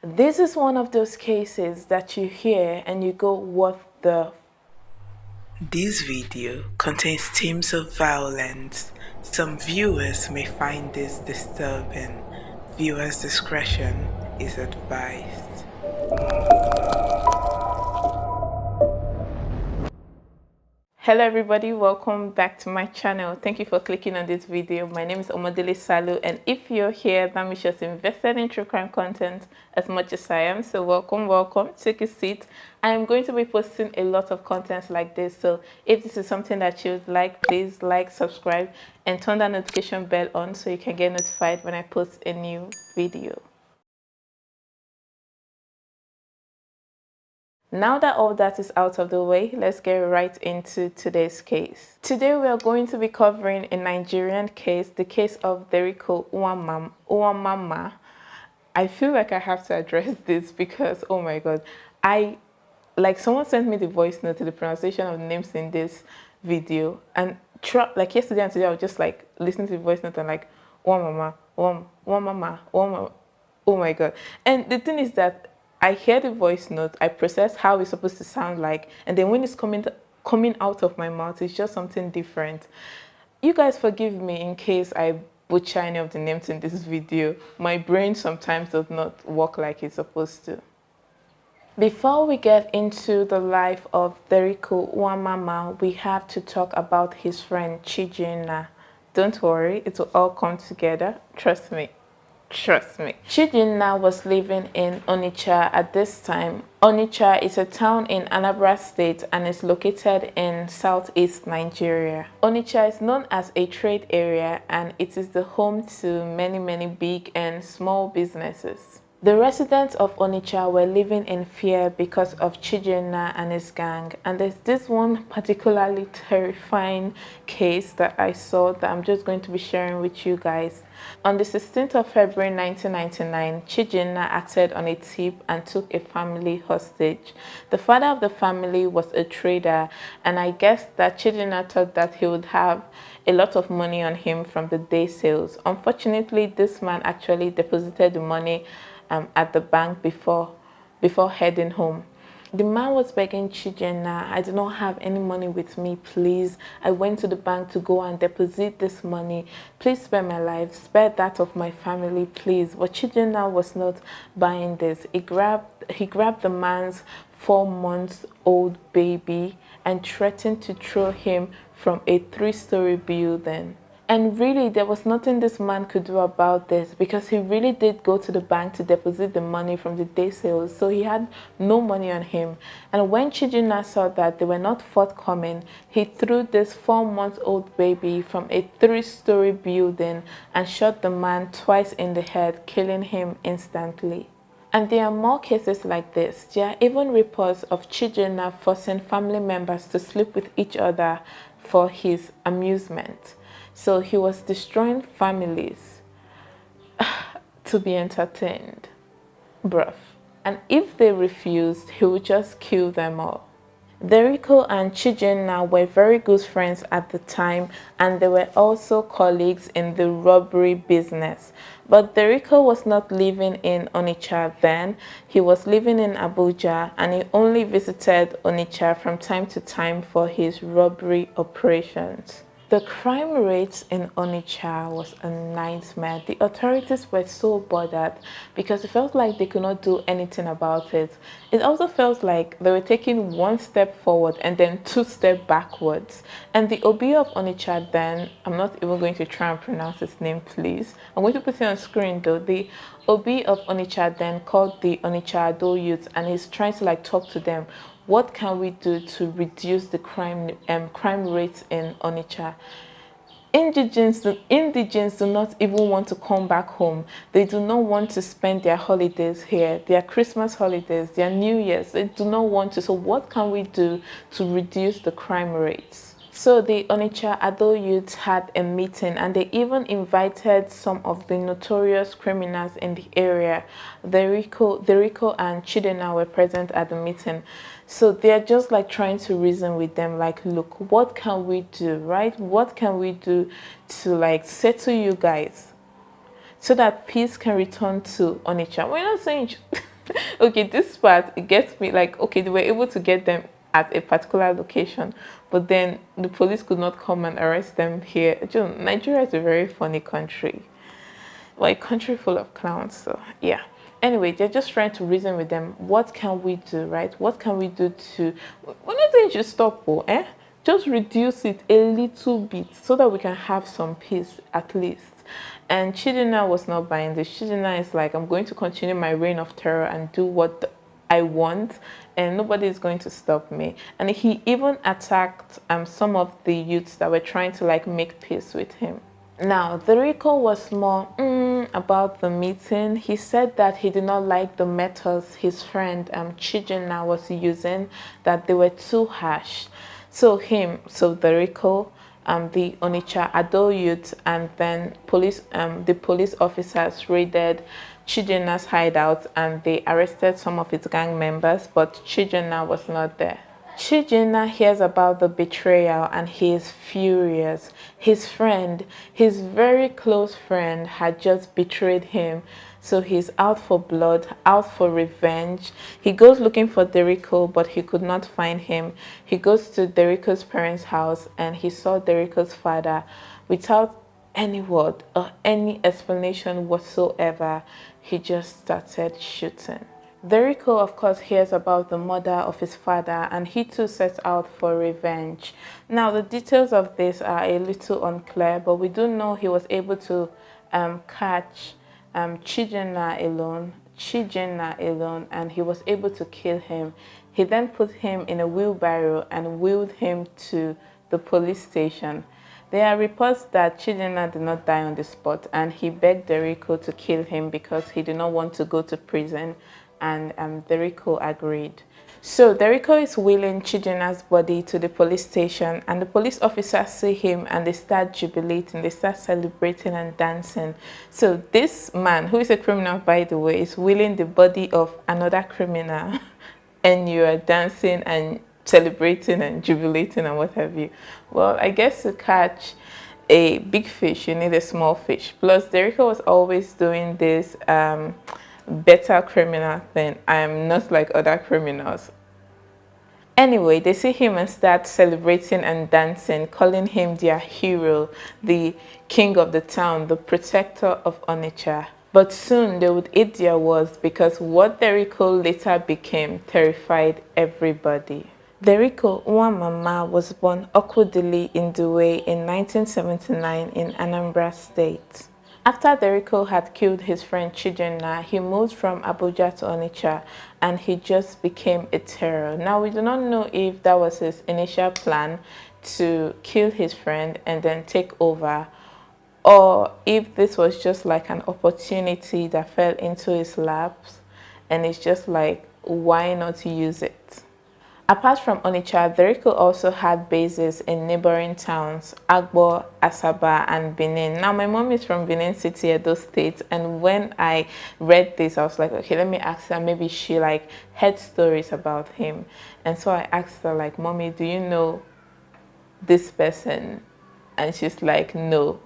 This is one of those cases that you hear and you go, what the? This video contains themes of violence. Some viewers may find this disturbing. Viewers' discretion is advised. Hello everybody, welcome back to my channel. Thank you for clicking on this video. My name is Omodele Salu, and if you're here, that means you're invested in true crime content as much as I am. So welcome, take a seat. I am going to be posting a lot of contents like this, so if this is something that you would like, please like, subscribe, and turn that notification bell on so you can get notified when I post a new video. Now that all that is out of the way, let's get right into today's case. Today we are going to be covering a Nigerian case, the case of Derico Nwamama. I feel like I have to address this because, oh my god, someone sent me the voice note to the pronunciation of the names in this video, and like yesterday and today I was just like listening to the voice note and like, Nwamama, Nwamama, oh my god. And the thing is that I hear the voice note, I process how it's supposed to sound like, and then when it's coming out of my mouth, it's just something different. You guys forgive me in case I butcher any of the names in this video. My brain sometimes does not work like it's supposed to. Before we get into the life of Derico Nwamama, we have to talk about his friend Chijinnah. Don't worry, it will all come together. Trust me. Chijinnah was living in Onitsha at this time. Onitsha is a town in Anambra State and is located in southeast Nigeria. Onitsha is known as a trade area and it is the home to many big and small businesses. The residents of Onitsha were living in fear because of Chijinnah and his gang, and there's this one particularly terrifying case that I saw that I'm just going to be sharing with you guys. On the 16th of February 1999, Chijinnah acted on a tip and took a family hostage. The father of the family was a trader, and I guess that Chijinnah thought that he would have a lot of money on him from the day sales. Unfortunately, this man actually deposited the money at the bank before heading home. The man was begging Chijinnah, I do not have any money with me, please. I went to the bank to go and deposit this money. Please spare my life, spare that of my family, please. But Chijinnah was not buying this. He grabbed the man's 4-month-old baby and threatened to throw him from a 3-story building. And really, there was nothing this man could do about this because he really did go to the bank to deposit the money from the day sales, so he had no money on him. And when Chijinnah saw that they were not forthcoming, he threw this 4-month-old baby from a 3-story building and shot the man twice in the head, killing him instantly. And there are more cases like this. There are even reports of Chijinnah forcing family members to sleep with each other for his amusement. So he was destroying families to be entertained. Bruv. And if they refused, he would just kill them all. Derico and Chijinnah were very good friends at the time, and they were also colleagues in the robbery business. But Derico was not living in Onitsha then. He was living in Abuja, and he only visited Onitsha from time to time for his robbery operations. The crime rates in Onitsha was a nightmare. The authorities were so bothered because it felt like they could not do anything about it. It also felt like they were taking 1 step forward and then 2 steps backwards. And the Obi of Onitsha then, I'm not even going to try and pronounce his name, please. I'm going to put it on screen though. The Obi of Onitsha then called the Onitsha adult youth and he's trying to talk to them. What can we do to reduce the crime rates in Onitsha? Indigents do not even want to come back home. They do not want to spend their holidays here, their Christmas holidays, their New Year's. They do not want to. So what can we do to reduce the crime rates? So the Onitsha adult youth had a meeting and they even invited some of the notorious criminals in the area. Derico and Chijinnah were present at the meeting. So they're just trying to reason with them, look, what can we do, right? What can we do to settle you guys so that peace can return to Onitsha? We're not saying Okay, this part, it gets me like, okay, they were able to get them at a particular location, but then the police could not come and arrest them here. Nigeria is a very funny country, like country full of clowns. So yeah, anyway, they're just trying to reason with them. What can we do, right? What can we do to, we're not saying you should stop, just reduce it a little bit so that we can have some peace at least. And Chijinnah was not buying this. Chijinnah is like, I'm going to continue my reign of terror and do what I want, and nobody is going to stop me. And he even attacked some of the youths that were trying to like make peace with him. Now, Derico was more about the meeting. He said that he did not like the methods his friend Chijinnah was using, that they were too harsh. So Derico, the Onitsha Ado youth, and then the police officers raided Chijinnah's hideout and they arrested some of its gang members, but Chijinnah was not there. Chijinnah hears about the betrayal and he is furious. His friend, his very close friend, had just betrayed him. So he's out for blood, out for revenge. He goes looking for Derico, but he could not find him. He goes to Derico's parents' house and he saw Derico's father. Without any word or any explanation whatsoever, he just started shooting. Derico, of course, hears about the murder of his father and he too sets out for revenge. Now, the details of this are a little unclear, but we do know he was able to catch Chijinnah alone, and he was able to kill him. He then put him in a wheelbarrow and wheeled him to the police station. There are reports that Chijinnah did not die on the spot, and he begged Derico to kill him because he did not want to go to prison, and Derico agreed. So Derico is wheeling Chijinnah's body to the police station, and the police officers see him and they start jubilating, they start celebrating and dancing. So this man, who is a criminal by the way, is wheeling the body of another criminal and you are dancing and celebrating and jubilating and what have you. Well, I guess to catch a big fish, you need a small fish. Plus, Derico was always doing this better criminal thing. I am not like other criminals. Anyway, they see him and start celebrating and dancing, calling him their hero, the king of the town, the protector of Onitsha. But soon they would eat their words because what Derico later became terrified everybody. Derico Nwamama was born Okwudili in Duwe in 1979 in Anambra State. After Derico had killed his friend Chijinnah, he moved from Abuja to Onitsha and he just became a terror. Now, we do not know if that was his initial plan to kill his friend and then take over, or if this was just like an opportunity that fell into his laps and it's just like, why not use it? Apart from Onitsha, Derico also had bases in neighboring towns, Agbo, Asaba, and Benin. Now, my mom is from Benin City, Edo State, and when I read this, I was like, okay, let me ask her, maybe she like heard stories about him. And so I asked her, like, Mommy, do you know this person? And she's like, no.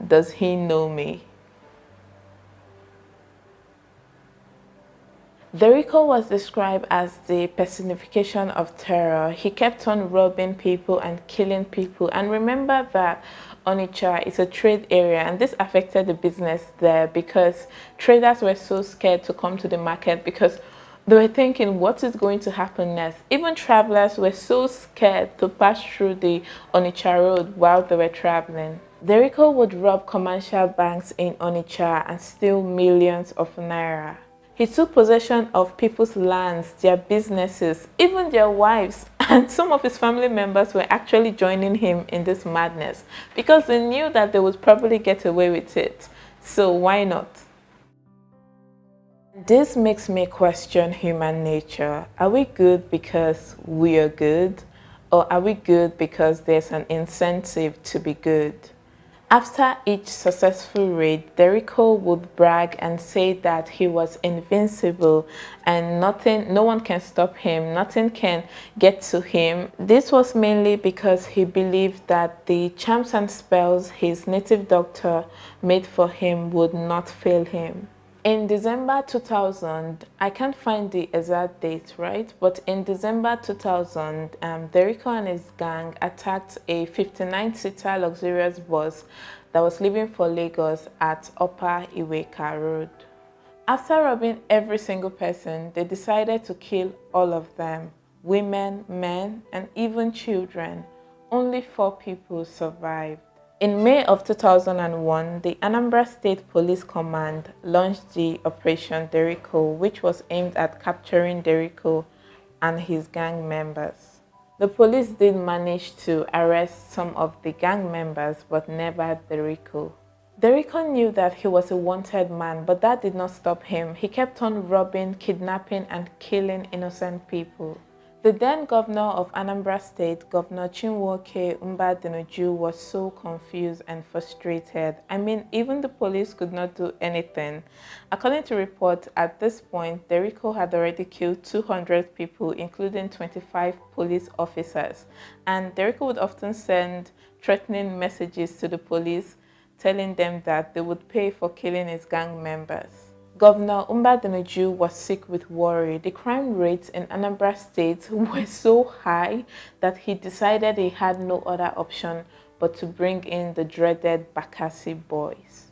Does he know me? Derico was described as the personification of terror. He kept on robbing people and killing people. And remember that Onitsha is a trade area, and this affected the business there because traders were so scared to come to the market because they were thinking, what is going to happen next? Even travelers were so scared to pass through the Onitsha road while they were traveling. Derico would rob commercial banks in Onitsha and steal millions of naira. He took possession of people's lands, their businesses, even their wives, and some of his family members were actually joining him in this madness because they knew that they would probably get away with it. So why not? This makes me question human nature. Are we good because we are good, or are we good because there's an incentive to be good? After each successful raid, Derico would brag and say that he was invincible and no one can stop him, nothing can get to him. This was mainly because he believed that the charms and spells his native doctor made for him would not fail him. In December 2000, I can't find the exact date, right? But in December 2000, Derico and his gang attacked a 59-seater luxurious bus that was leaving for Lagos at Upper Iweka Road. After robbing every single person, they decided to kill all of them, women, men, and even children. Only 4 people survived. In May of 2001, the Anambra State Police Command launched the Operation Derico, which was aimed at capturing Derico and his gang members. The police did manage to arrest some of the gang members, but never Derico. Derico knew that he was a wanted man, but that did not stop him. He kept on robbing, kidnapping, and killing innocent people. The then governor of Anambra State, Governor Chijinnah Omodele, was so confused and frustrated. I mean, even the police could not do anything. According to reports, at this point, Derico had already killed 200 people, including 25 police officers. And Derico would often send threatening messages to the police, telling them that they would pay for killing his gang members. Governor Omodele was sick with worry. The crime rates in Anambra State were so high that he decided he had no other option but to bring in the dreaded Bakassi boys.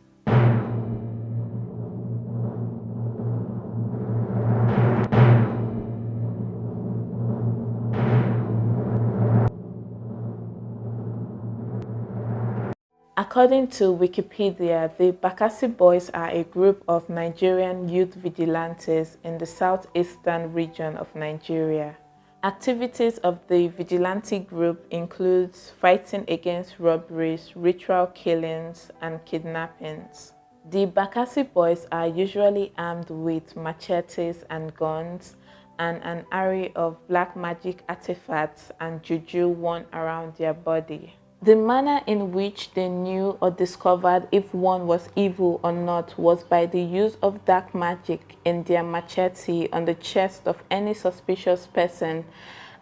According to Wikipedia, the Bakassi Boys are a group of Nigerian youth vigilantes in the southeastern region of Nigeria. Activities of the vigilante group includes fighting against robberies, ritual killings, and kidnappings. The Bakassi Boys are usually armed with machetes and guns and an array of black magic artifacts and juju worn around their body. The manner in which they knew or discovered if one was evil or not was by the use of dark magic in their machete on the chest of any suspicious person,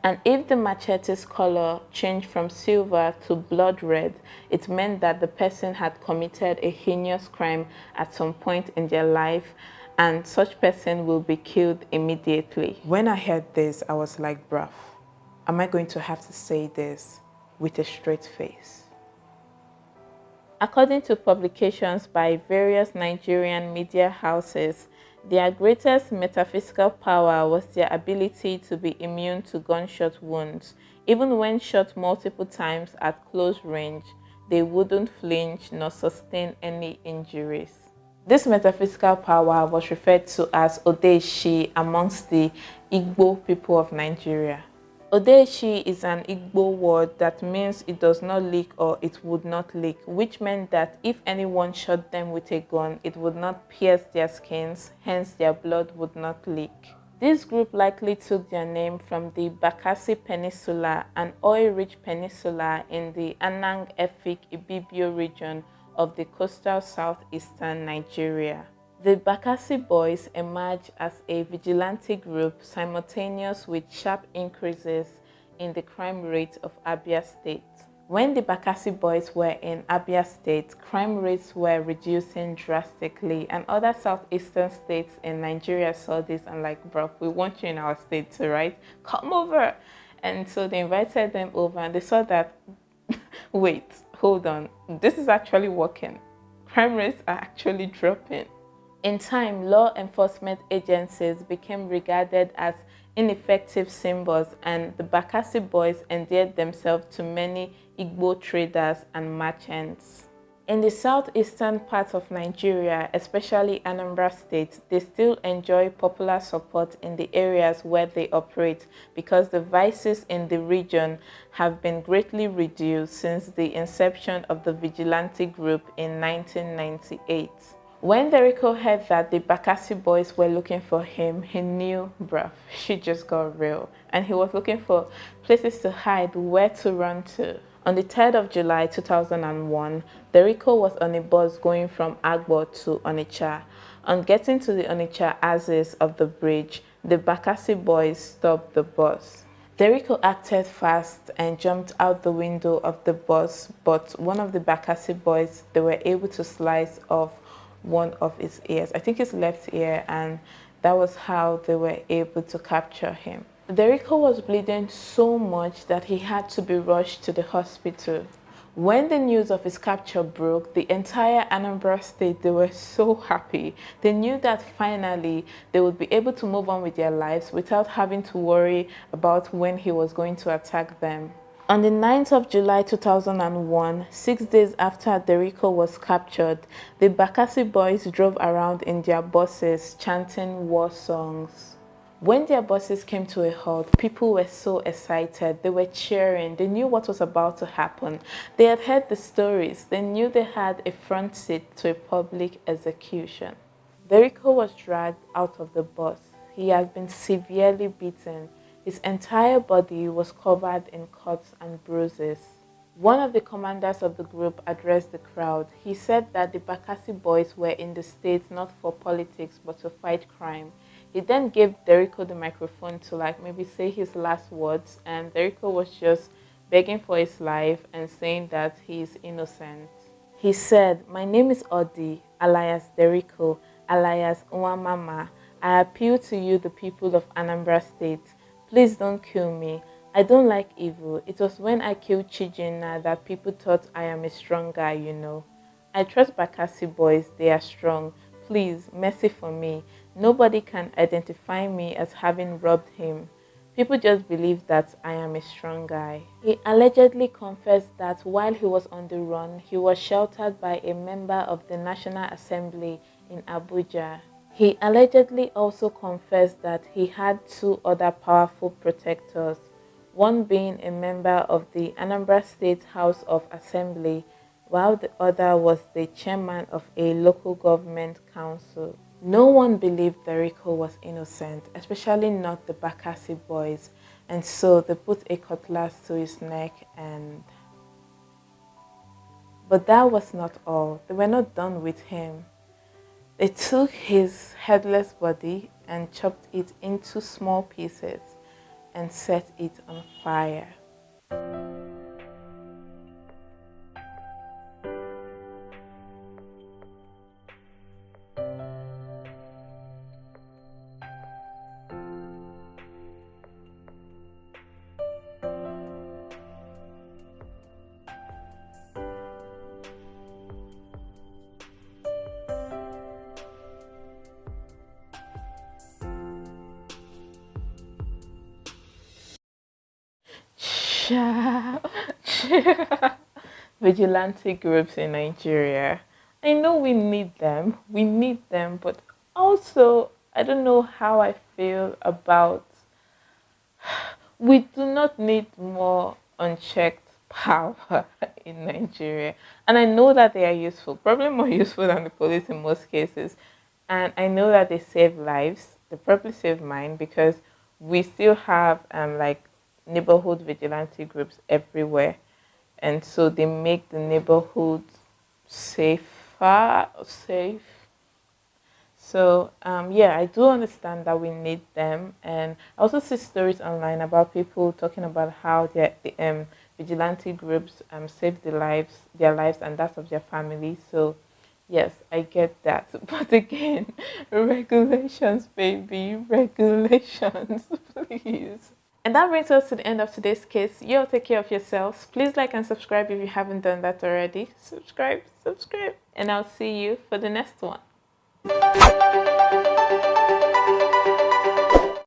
and if the machete's color changed from silver to blood red, it meant that the person had committed a heinous crime at some point in their life, and such person will be killed immediately. When I heard this, I was like, bruh, am I going to have to say this with a straight face? According to publications by various Nigerian media houses, their greatest metaphysical power was their ability to be immune to gunshot wounds. Even when shot multiple times at close range, they wouldn't flinch nor sustain any injuries. This metaphysical power was referred to as Odeshi amongst the Igbo people of Nigeria. Odeshi is an Igbo word that means it does not leak or it would not leak, which meant that if anyone shot them with a gun, it would not pierce their skins, hence their blood would not leak. This group likely took their name from the Bakassi Peninsula, an oil-rich peninsula in the Anang-Efik Ibibio region of the coastal southeastern Nigeria. The Bakassi Boys emerged as a vigilante group simultaneous with sharp increases in the crime rate of Abia State. When the Bakassi Boys were in Abia State, crime rates were reducing drastically, and other southeastern states in Nigeria saw this and like, bro, we want you in our state too, right? Come over! And so they invited them over and they saw that, wait, hold on, this is actually working. Crime rates are actually dropping. In time, law enforcement agencies became regarded as ineffective symbols, and the Bakassi Boys endeared themselves to many Igbo traders and merchants. In the southeastern part of Nigeria, especially Anambra State, they still enjoy popular support in the areas where they operate because the vices in the region have been greatly reduced since the inception of the vigilante group in 1998. When Derico heard that the Bakassi Boys were looking for him, he knew, bruh, shit just got real. And he was looking for places to hide, where to run to. On the 3rd of July 2001, Derico was on a bus going from Agbo to Onitsha. On getting to the Onitsha axis of the bridge, the Bakassi Boys stopped the bus. Derico acted fast and jumped out the window of the bus, but one of the Bakassi Boys, they were able to slice off one of his ears, I think his left ear, and that was how they were able to capture him. Derico was bleeding so much that he had to be rushed to the hospital. When the news of his capture broke, the entire Anambra state, they were so happy. They knew that finally they would be able to move on with their lives without having to worry about when he was going to attack them. On the 9th of July 2001, 6 days after Derico was captured, the Bakassi boys drove around in their buses chanting war songs. When their buses came to a halt, people were so excited. They were cheering. They knew what was about to happen. They had heard the stories. They knew they had a front seat to a public execution. Derico was dragged out of the bus. He had been severely beaten. His entire body was covered in cuts and bruises. One of the commanders of the group addressed the crowd. He said that the Bakassi boys were in the state not for politics but to fight crime. He then gave Derico the microphone to maybe say his last words, and Derico was just begging for his life and saying that he is innocent. He said, "My name is Odi, alias Derico, alias Nwamama. I appeal to you, the people of Anambra State. Please don't kill me. I don't like evil. It was when I killed Chijinnah that people thought I am a strong guy, you know. I trust Bakassi boys, they are strong. Please, mercy for me. Nobody can identify me as having robbed him. People just believe that I am a strong guy." He allegedly confessed that while he was on the run, he was sheltered by a member of the National Assembly in Abuja. He allegedly also confessed that he had 2 other powerful protectors, one being a member of the Anambra State House of Assembly, while the other was the chairman of a local government council. No one believed Derico was innocent, especially not the Bakassi boys, and so they put a cutlass to his neck and... But that was not all. They were not done with him. They took his headless body and chopped it into small pieces and set it on fire. Vigilante groups in Nigeria. I know we need them, but also I don't know how I feel about... We do not need more unchecked power in Nigeria, and I know that they are useful, probably more useful than the police in most cases, and I know that they save lives. They probably save mine because we still have neighborhood vigilante groups everywhere, and so they make the neighborhood safe. So yeah, I do understand that we need them, and I also see stories online about people talking about how the vigilante groups save their lives and that of their family. So yes, I get that, but again, regulations, baby, regulations, please. And that brings us to the end of today's case. You all take care of yourselves. Please like and subscribe if you haven't done that already. Subscribe, and I'll see you for the next one.